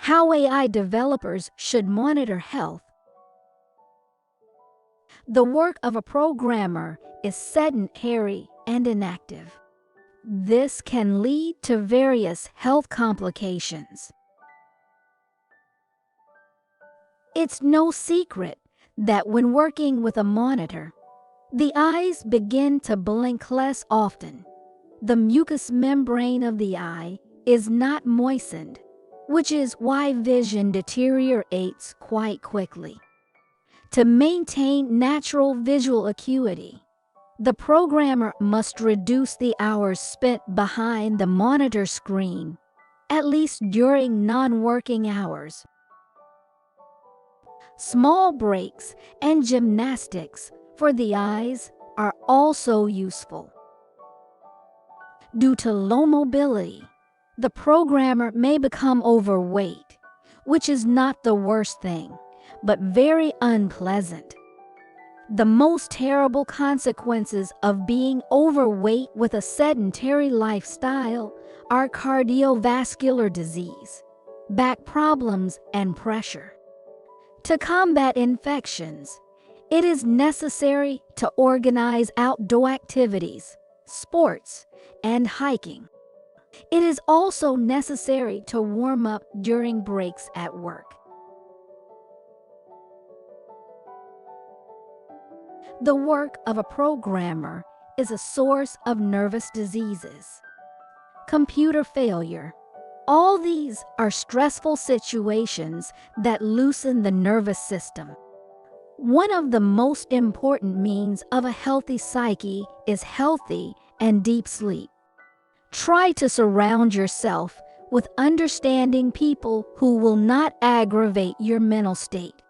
How AI developers should monitor health. The work of a programmer is sedentary and inactive. This can lead to various health complications. It's no secret that when working with a monitor, the eyes begin to blink less often. The mucous membrane of the eye is not moistened, which is why vision deteriorates quite quickly. To maintain natural visual acuity, the programmer must reduce the hours spent behind the monitor screen, at least during non-working hours. Small breaks and gymnastics for the eyes are also useful. Due to low mobility, the programmer may become overweight, which is not the worst thing, but very unpleasant. The most terrible consequences of being overweight with a sedentary lifestyle are cardiovascular disease, back problems, and pressure. To combat infections, it is necessary to organize outdoor activities, sports, and hiking. It is also necessary to warm up during breaks at work. The work of a programmer is a source of nervous diseases. Computer failure. All these are stressful situations that loosen the nervous system. One of the most important means of a healthy psyche is healthy and deep sleep. Try to surround yourself with understanding people who will not aggravate your mental state.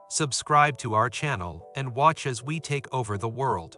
Subscribe to our channel and watch as we take over the world.